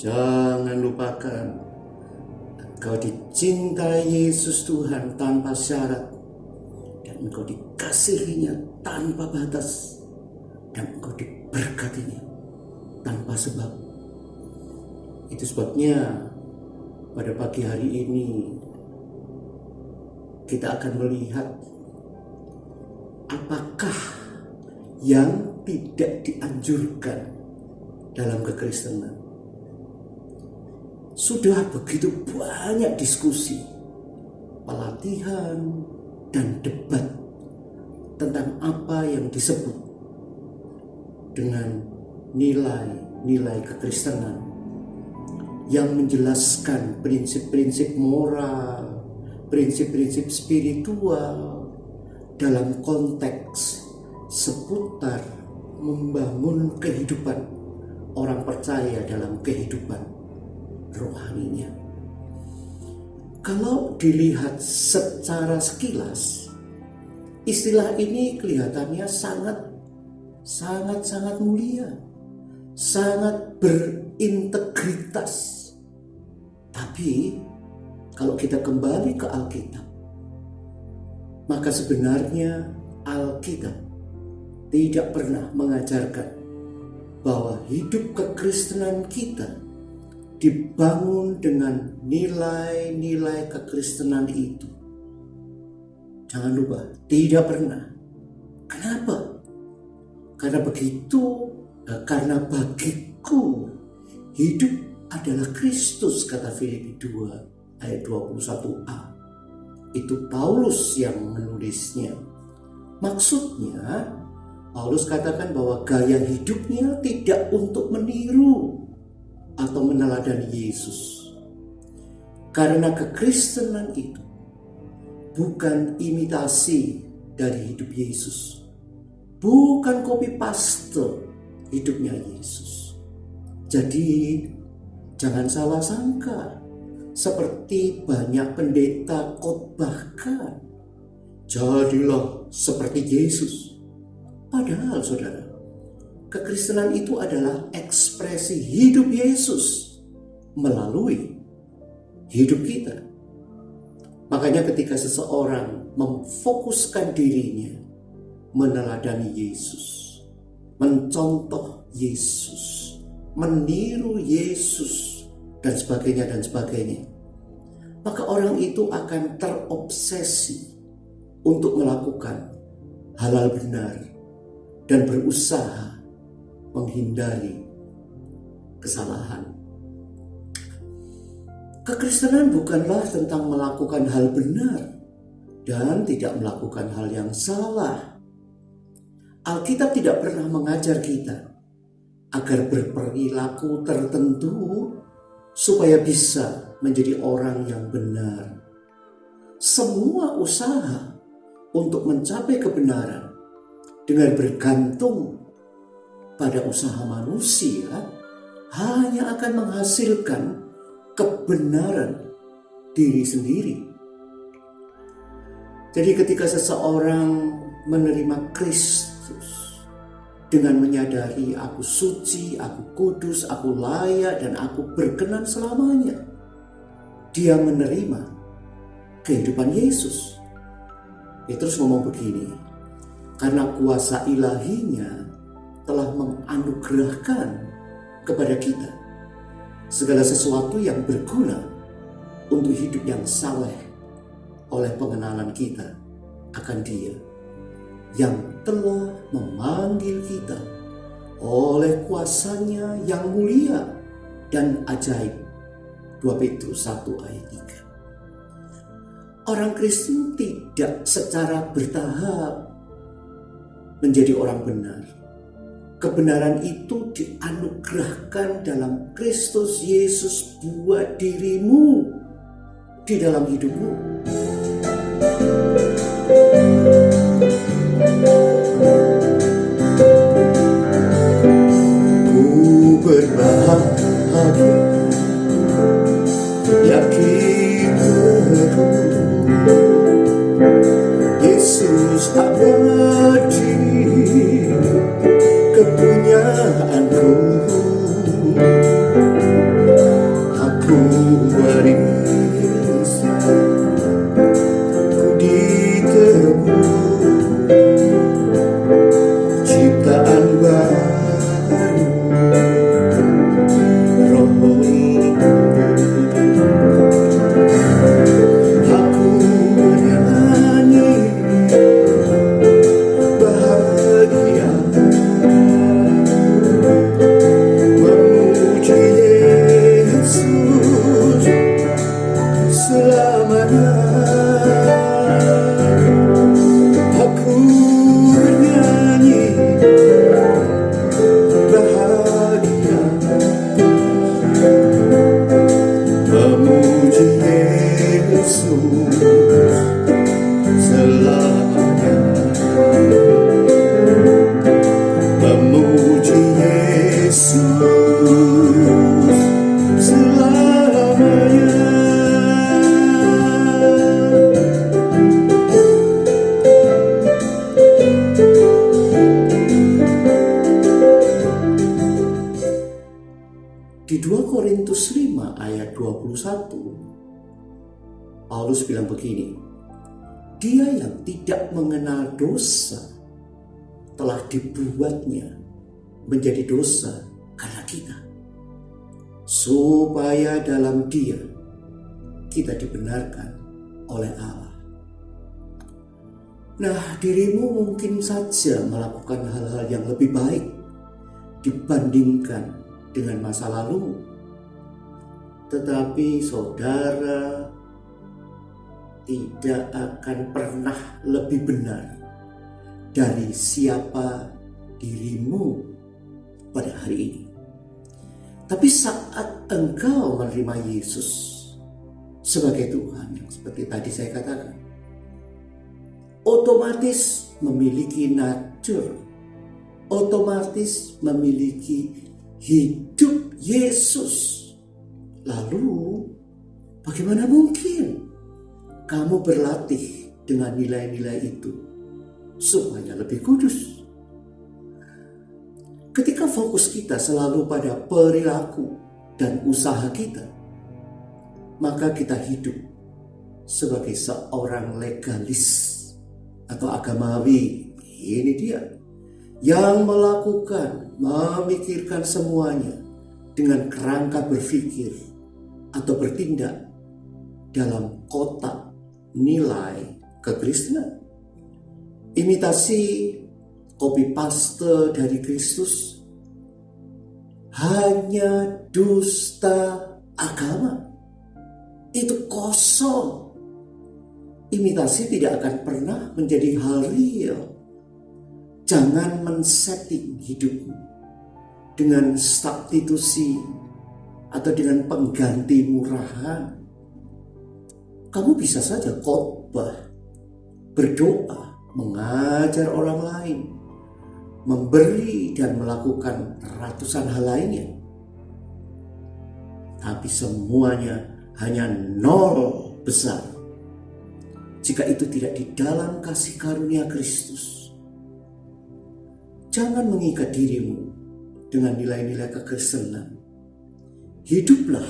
Jangan lupakan, engkau dicintai Yesus Tuhan tanpa syarat, dan engkau dikasihinya tanpa batas, dan engkau diberkatinya tanpa sebab. Itu sebabnya pada pagi hari ini kita akan melihat apakah yang tidak dianjurkan dalam kekristenan. Sudah begitu banyak diskusi, pelatihan, dan debat tentang apa yang disebut dengan nilai-nilai kekristenan yang menjelaskan prinsip-prinsip moral, prinsip-prinsip spiritual dalam konteks seputar membangun kehidupan orang percaya dalam kehidupan rohaninya. Kalau dilihat secara sekilas, istilah ini kelihatannya sangat mulia, sangat berintegritas. Tapi kalau kita kembali ke Alkitab, maka sebenarnya Alkitab tidak pernah mengajarkan bahwa hidup kekristenan kita dibangun dengan nilai-nilai kekristenan itu. Jangan lupa, tidak pernah. Kenapa? Karena bagiku hidup adalah Kristus, kata Filipi 2 ayat 21a. Itu Paulus yang menulisnya. Maksudnya, Paulus katakan bahwa gaya hidupnya tidak untuk meniru atau meneladani Yesus. Karena kekristenan itu bukan imitasi dari hidup Yesus, bukan copy paste hidupnya Yesus. Jadi jangan salah sangka, seperti banyak pendeta khotbahkan, jadilah seperti Yesus. Padahal saudara, kekristenan itu adalah ekspresi hidup Yesus melalui hidup kita. Makanya ketika seseorang memfokuskan dirinya meneladani Yesus, mencontoh Yesus, meniru Yesus, dan sebagainya, maka orang itu akan terobsesi untuk melakukan halal benar dan berusaha menghindari kesalahan. Kekristenan bukanlah tentang melakukan hal benar dan tidak melakukan hal yang salah. Alkitab tidak pernah mengajar kita agar berperilaku tertentu supaya bisa menjadi orang yang benar. Semua usaha untuk mencapai kebenaran dengan bergantung pada usaha manusia hanya akan menghasilkan kebenaran diri sendiri. Jadi ketika seseorang menerima Kristus dengan menyadari aku suci, aku kudus, aku layak, dan aku berkenan selamanya, dia menerima kehidupan Yesus. Petrus ngomong begini, karena kuasa ilahinya telah menganugerahkan kepada kita segala sesuatu yang berguna untuk hidup yang saleh oleh pengenalan kita akan Dia yang telah memanggil kita oleh kuasanya yang mulia dan ajaib. 2 Petrus 1 ayat 3. Orang Kristen tidak secara bertahap menjadi orang benar. Kebenaran itu dianugerahkan dalam Kristus Yesus buat dirimu di dalam hidupmu. Ku berbahagia, yakin teguh, Yesus abadi kepunyaanku. Aku bernyanyi bahagia memuji Yesus selamanya, memuji Yesus selamanya. Di 2 Korintus 5 ayat 21, Paulus bilang begini, dia yang tidak mengenal dosa telah dibuatnya menjadi dosa karena kita, supaya dalam dia kita dibenarkan oleh Allah. Nah, dirimu mungkin saja melakukan hal-hal yang lebih baik dibandingkan dengan masa lalu, tetapi saudara tidak akan pernah lebih benar dari siapa dirimu pada hari ini. Tapi saat engkau menerima Yesus sebagai Tuhan, yang seperti tadi saya katakan, otomatis memiliki nature, otomatis memiliki hidup Yesus. Lalu bagaimana mungkin kamu berlatih dengan nilai-nilai itu supaya lebih kudus? Ketika fokus kita selalu pada perilaku dan usaha kita, maka kita hidup sebagai seorang legalis atau agamawi. Ini dia yang melakukan, memikirkan semuanya dengan kerangka berpikir atau bertindak dalam kotak nilai kekristenan. Imitasi, copy paste dari Kristus hanya dusta agama. Itu kosong. Imitasi tidak akan pernah menjadi hal real. Jangan men-setting hidupmu dengan substitusi atau dengan pengganti murahan. Kamu bisa saja khotbah, berdoa, mengajar orang lain, memberi dan melakukan ratusan hal lainnya. Tapi semuanya hanya nol besar jika itu tidak di dalam kasih karunia Kristus. Jangan mengikat dirimu dengan nilai-nilai kekristenan. Hiduplah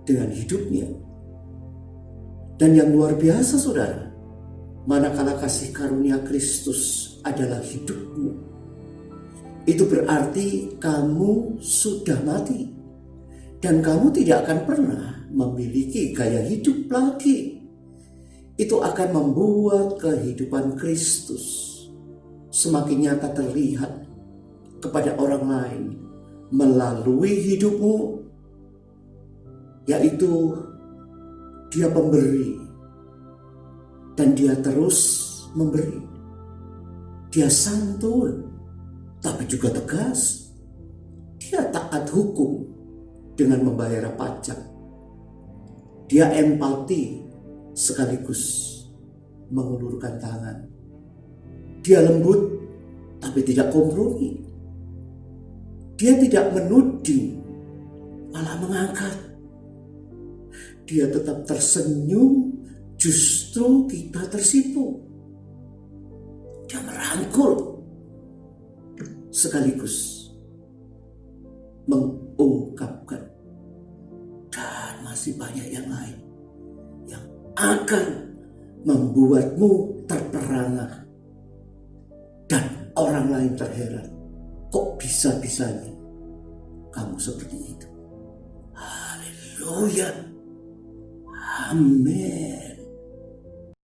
dengan hidupnya. Dan yang luar biasa saudara, manakala kasih karunia Kristus adalah hidupmu, itu berarti kamu sudah mati. Dan kamu tidak akan pernah memiliki gaya hidup lagi. Itu akan membuat kehidupan Kristus semakin nyata terlihat kepada orang lain melalui hidupmu, yaitu dia pemberi dan dia terus memberi. Dia santun tapi juga tegas. Dia taat hukum dengan membayar pajak. Dia empati sekaligus mengulurkan tangan. Dia lembut tapi tidak kompromi. Dia tidak menuding, malah mengangkat. Dia tetap tersenyum, justru kita tersipu. Dia merangkul sekaligus mengungkapkan. Dan masih banyak yang lain yang akan membuatmu terperangah. Dan orang lain terheran, kok bisa-bisanya kamu seperti itu. Haleluya. Amin.